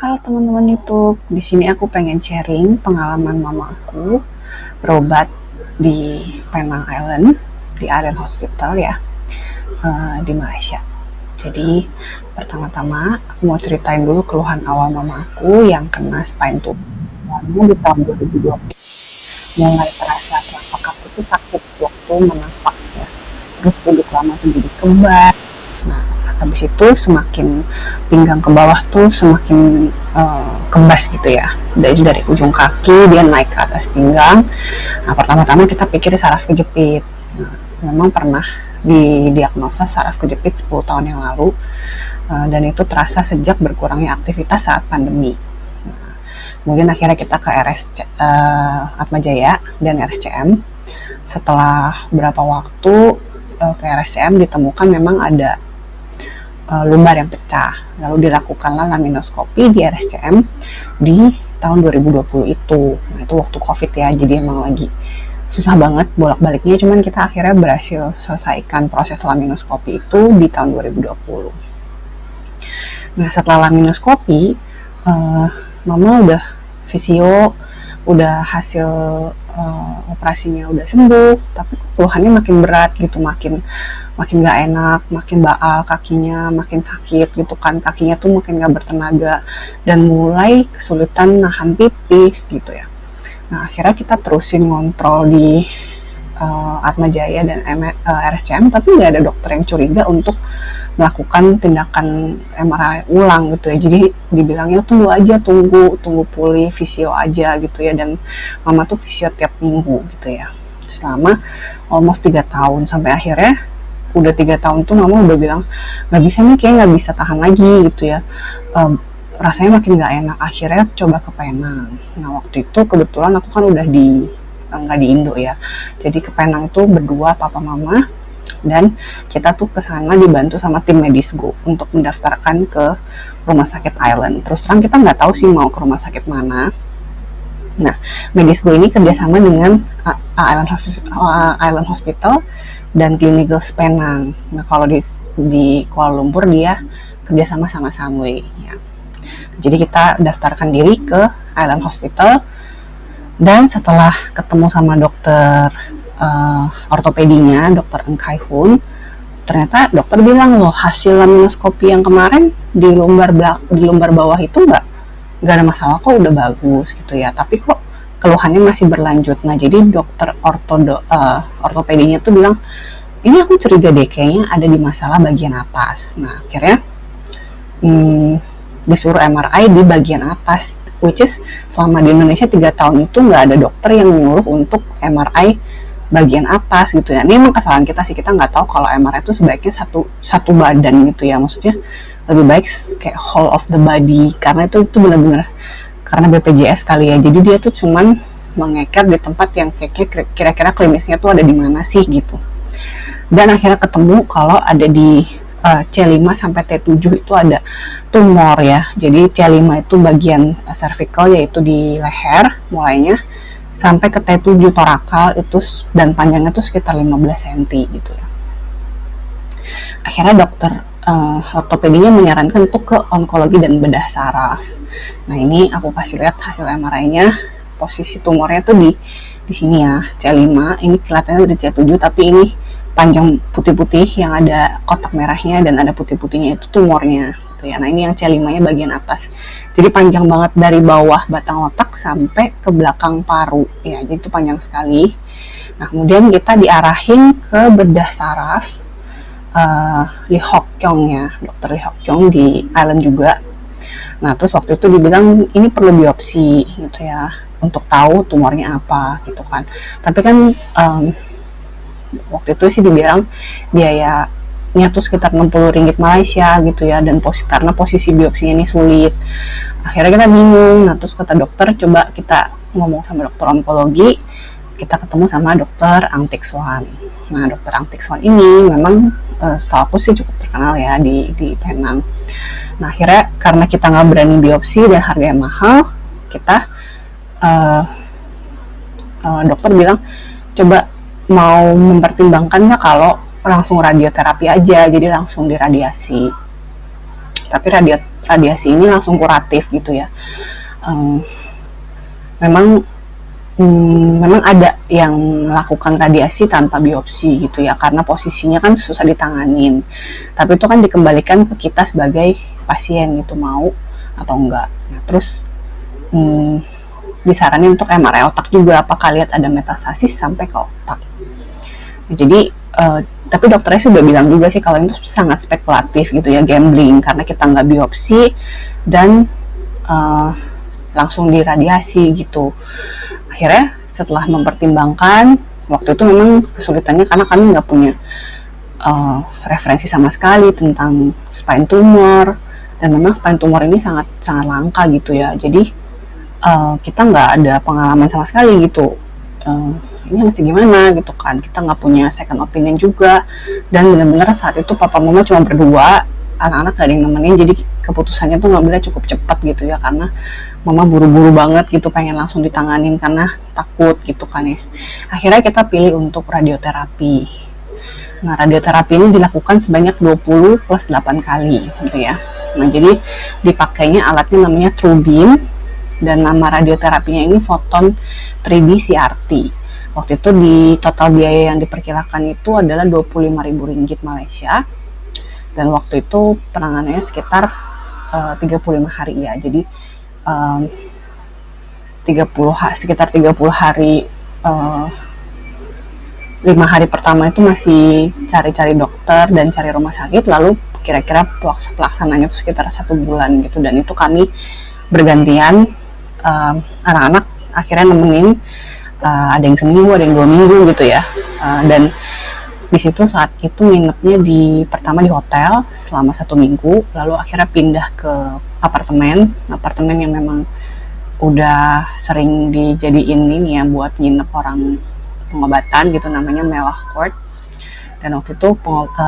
Halo teman-teman YouTube, di sini aku pengen sharing pengalaman mama aku berobat di Penang Island, di Island Hospital ya, di Malaysia. Jadi pertama-tama aku mau ceritain dulu keluhan awal mama aku yang kena spine tumor di tahun 2020. Mulai terasa telapak kaki itu sakit waktu menapak ya, terus duduk lama tuh jadi kembar. Nah, habis itu semakin pinggang ke bawah tuh semakin kembas gitu ya. Dari ujung kaki dia naik ke atas pinggang. Nah, pertama-tama kita pikir saraf kejepit. Nah, memang pernah didiagnosa saraf kejepit 10 tahun yang lalu. Dan itu terasa sejak berkurangnya aktivitas saat pandemi. Nah, kemudian akhirnya kita ke Atma Jaya dan RSCM. Setelah beberapa waktu ke RSCM ditemukan memang ada lumbar yang pecah. Lalu dilakukanlah laminoskopi di RSCM di tahun 2020 itu. Nah, itu waktu COVID ya, jadi emang lagi susah banget bolak-baliknya, cuman kita akhirnya berhasil selesaikan proses laminoskopi itu di tahun 2020. Nah, setelah laminoskopi, mama udah visio, udah hasil operasinya udah sembuh, tapi keluhannya makin berat gitu, makin gak enak, makin baal kakinya, makin sakit gitu kan, kakinya tuh makin gak bertenaga dan mulai kesulitan nahan pipis gitu ya. Nah, akhirnya kita terusin ngontrol di Atma Jaya dan RSCM, tapi gak ada dokter yang curiga untuk melakukan tindakan MRI ulang gitu ya. Jadi dibilangnya tunggu pulih, visio aja gitu ya, dan mama tuh visio tiap minggu gitu ya selama almost 3 tahun, sampai akhirnya udah 3 tahun tuh mama udah bilang nggak bisa nih, kayak nggak bisa tahan lagi gitu ya, rasanya makin nggak enak. Akhirnya coba ke Penang. Nah, waktu itu kebetulan aku kan udah nggak di Indo ya, jadi ke Penang itu berdua papa mama, dan kita tuh kesana dibantu sama tim Medisgo untuk mendaftarkan ke rumah sakit Island. Terus terang kita nggak tahu sih mau ke rumah sakit mana. Nah, Medisgo ini kerjasama dengan Island Hospital dan Clinical Penang. Nah, kalau di Kuala Lumpur dia kerjasama sama Sunway ya. Jadi kita daftarkan diri ke Island Hospital, dan setelah ketemu sama dokter ortopedinya, dokter Eng Kai Hun, ternyata dokter bilang loh, hasil laminoskopi yang kemarin di lumbar bawah itu nggak ada masalah kok, udah bagus gitu ya, tapi kok keluhannya masih berlanjut. Nah, jadi dokter ortopedinya tuh bilang, ini aku curiga deh, kayaknya ada di masalah bagian atas. Nah, akhirnya disuruh MRI di bagian atas, which is selama di Indonesia 3 tahun itu nggak ada dokter yang nyuruh untuk MRI bagian atas gitu ya. Ini emang kesalahan kita sih, kita nggak tahu kalau MRI itu sebaiknya satu badan gitu ya, maksudnya lebih baik kayak whole of the body, karena itu benar-benar karena BPJS kali ya, jadi dia tuh cuman mengeker di tempat yang kira-kira klinisnya tuh ada di mana sih gitu. Dan akhirnya ketemu kalau ada di C5 sampai T7 itu ada tumor ya. Jadi C5 itu bagian cervical, yaitu di leher mulainya, sampai ke T7 torakal itu, dan panjangnya tuh sekitar 15 cm gitu ya. Akhirnya dokter ortopedinya menyarankan untuk ke onkologi dan bedah saraf. Nah, ini aku kasih lihat hasil MRI-nya, posisi tumornya tuh di sini ya, C5. Ini kelihatannya dari C7, tapi ini panjang putih-putih yang ada kotak merahnya dan ada putih-putihnya itu tumornya gitu ya. Nah, ini yang C5-nya bagian atas. Jadi panjang banget dari bawah batang otak sampai ke belakang paru ya. Jadi itu panjang sekali. Nah, kemudian kita diarahin ke bedah saraf Lee Hock Kyung ya, dokter Lee Hock Kyung di Island juga. Nah, terus waktu itu dibilang ini perlu biopsi gitu ya, untuk tahu tumornya apa gitu kan. Tapi kan waktu itu sih dibilang biayanya tuh sekitar 60 ringgit Malaysia gitu ya, dan karena posisi biopsinya ini sulit. Akhirnya kita bingung. Nah, terus kata dokter, coba kita ngomong sama dokter onkologi. Kita ketemu sama dokter Ang Teck Suan. Nah, dokter Ang Teck Suan ini memang setahu aku sih cukup terkenal ya di Penang. Nah, akhirnya karena kita nggak berani biopsi dan harganya mahal, kita dokter bilang, coba mau mempertimbangkan nggak kalau langsung radioterapi aja, jadi langsung diradiasi. Tapi radiasi ini langsung kuratif gitu ya. Um, memang memang ada yang melakukan radiasi tanpa biopsi gitu ya, karena posisinya kan susah ditanganin. Tapi itu kan dikembalikan ke kita sebagai pasien gitu, mau atau enggak. Nah terus disaranin untuk MRI otak juga, apakah lihat ada metastasis sampai ke otak. Nah, jadi tapi dokternya sudah bilang juga sih kalau itu sangat spekulatif gitu ya, gambling, karena kita nggak biopsi dan langsung diradiasi gitu. Akhirnya setelah mempertimbangkan, waktu itu memang kesulitannya karena kami nggak punya referensi sama sekali tentang spine tumor, dan memang spine tumor ini sangat langka gitu ya. Jadi kita nggak ada pengalaman sama sekali gitu. Ini mesti gimana gitu kan, kita nggak punya second opinion juga, dan benar-benar saat itu papa mama cuma berdua, anak-anak gak ada yang nemenin, jadi keputusannya tuh ngambilnya cukup cepat gitu ya, karena mama buru-buru banget gitu, pengen langsung ditanganin karena takut gitu kan ya. Akhirnya kita pilih untuk radioterapi. Nah radioterapi ini dilakukan sebanyak 20 plus 8 kali gitu ya. Nah jadi dipakainya alatnya namanya TrueBeam, dan nama radioterapinya ini Photon 3D CRT. Waktu itu di total biaya yang diperkirakan itu adalah Rp25.000 Malaysia, dan waktu itu penanganannya sekitar 35 hari ya. Jadi sekitar 30 hari, 5 hari pertama itu masih cari-cari dokter dan cari rumah sakit, lalu kira-kira pelaksananya itu sekitar 1 bulan gitu, dan itu kami bergantian, anak-anak akhirnya nemenin, ada yang seminggu, ada yang 2 minggu gitu ya. Dan di situ saat itu nginepnya pertama di hotel selama 1 minggu, lalu akhirnya pindah ke apartemen yang memang udah sering dijadiin ini ya buat nginep orang pengobatan gitu, namanya Mewah Court. Dan waktu itu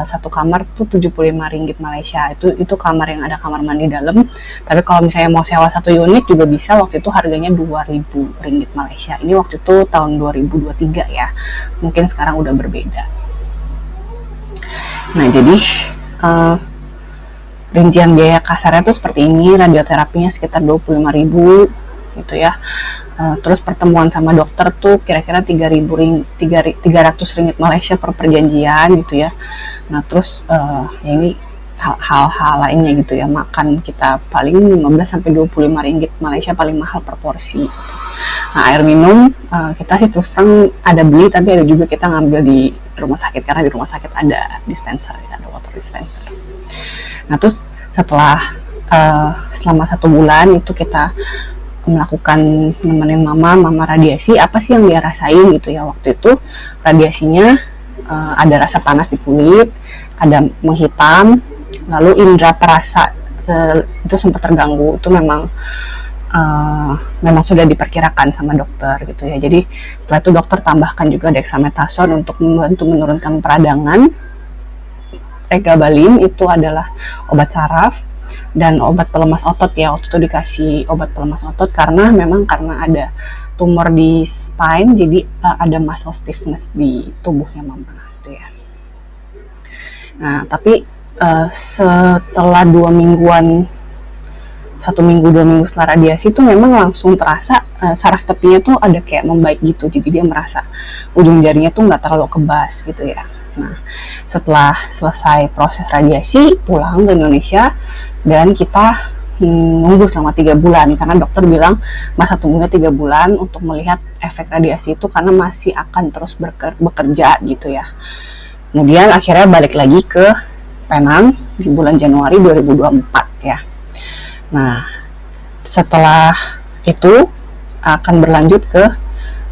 satu kamar tuh Rp75 Malaysia. Itu kamar yang ada kamar mandi dalam. Tapi kalau misalnya mau sewa 1 unit juga bisa. Waktu itu harganya Rp2.000 Malaysia. Ini waktu itu tahun 2023 ya. Mungkin sekarang udah berbeda. Nah jadi rincian biaya kasarnya tuh seperti ini. Radioterapinya sekitar 25.000 gitu ya. Terus pertemuan sama dokter tuh kira-kira Rp300 Malaysia per perjanjian gitu ya. Nah terus ya ini hal-hal lainnya gitu ya, makan kita paling Rp15-Rp25 Malaysia paling mahal per porsi gitu. Nah air minum kita sih terus terang ada beli, tapi ada juga kita ngambil di rumah sakit, karena di rumah sakit ada dispenser ya, ada water dispenser. Nah terus setelah selama 1 bulan itu kita melakukan nemenin mama radiasi. Apa sih yang dia rasain gitu ya waktu itu? Radiasinya ada rasa panas di kulit, ada menghitam, lalu indera perasa itu sempat terganggu. Itu memang sudah diperkirakan sama dokter gitu ya. Jadi setelah itu dokter tambahkan juga dexamethasone untuk membantu menurunkan peradangan. Pregabalin itu adalah obat saraf, dan obat pelemas otot ya. Waktu itu dikasih obat pelemas otot karena ada tumor di spine, jadi ada muscle stiffness di tubuhnya mama gitu ya. Nah tapi setelah 2 mingguan, 1 minggu 2 minggu setelah radiasi itu memang langsung terasa saraf tepinya tuh ada kayak membaik gitu, jadi dia merasa ujung jarinya tuh nggak terlalu kebas gitu ya. Nah setelah selesai proses radiasi pulang ke Indonesia, dan kita nunggu selama 3 bulan karena dokter bilang masa tunggunya 3 bulan untuk melihat efek radiasi itu, karena masih akan terus bekerja gitu ya. Kemudian akhirnya balik lagi ke Penang di bulan Januari 2024 ya. Nah setelah itu akan berlanjut ke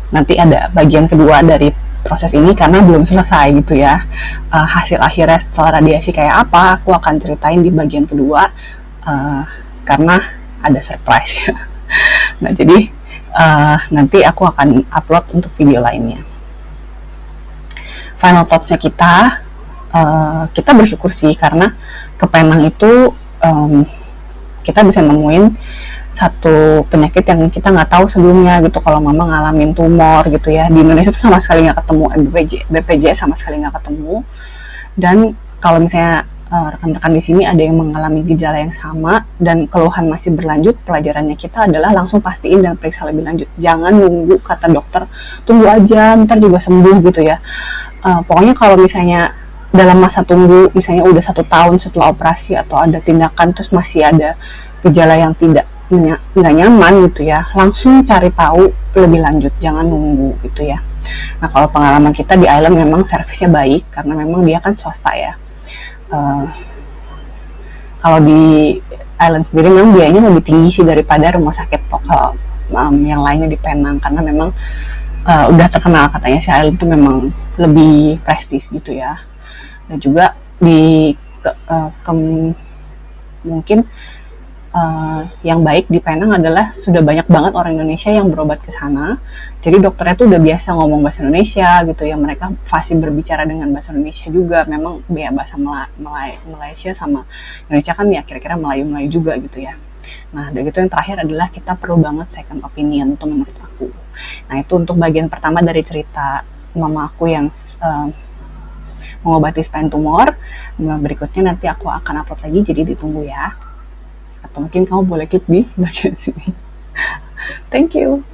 nanti ada bagian kedua dari proses ini, karena belum selesai gitu ya. Hasil akhirnya setelah radiasi kayak apa aku akan ceritain di bagian kedua, karena ada surprise ya. Nah jadi nanti aku akan upload untuk video lainnya. Final thoughts-nya kita bersyukur sih, karena ke Penang itu kita bisa nemuin satu penyakit yang kita nggak tahu sebelumnya gitu. Kalau mama ngalamin tumor gitu ya, di Indonesia tuh sama sekali nggak ketemu, BPJS sama sekali nggak ketemu. Dan kalau misalnya rekan-rekan di sini ada yang mengalami gejala yang sama dan keluhan masih berlanjut, pelajarannya kita adalah langsung pastiin dan periksa lebih lanjut. Jangan nunggu kata dokter, tunggu aja, ntar juga sembuh gitu ya. Pokoknya kalau misalnya dalam masa tunggu, misalnya udah 1 tahun setelah operasi atau ada tindakan terus masih ada gejala yang nggak nyaman gitu ya, langsung cari tahu lebih lanjut, jangan nunggu gitu ya. Nah kalau pengalaman kita di Island memang servisnya baik karena memang dia kan swasta ya. Kalau di Island sendiri memang biayanya lebih tinggi sih daripada rumah sakit lokal yang lainnya di Penang, karena memang udah terkenal katanya si Island itu memang lebih prestis gitu ya. Dan juga di mungkin yang baik di Penang adalah sudah banyak banget orang Indonesia yang berobat ke sana. Jadi dokternya tuh udah biasa ngomong bahasa Indonesia gitu ya. Mereka fasih berbicara dengan bahasa Indonesia juga. Memang bahasa Malaysia sama Indonesia kan ya kira-kira Melayu-Melayu juga gitu ya. Nah, udah gitu yang terakhir adalah kita perlu banget second opinion tuh menurut aku. Nah, itu untuk bagian pertama dari cerita mama aku yang mengobati spine tumor. Nah, berikutnya nanti aku akan upload lagi, jadi ditunggu ya. Atau mungkin kamu boleh klik di bagian sini. Thank you.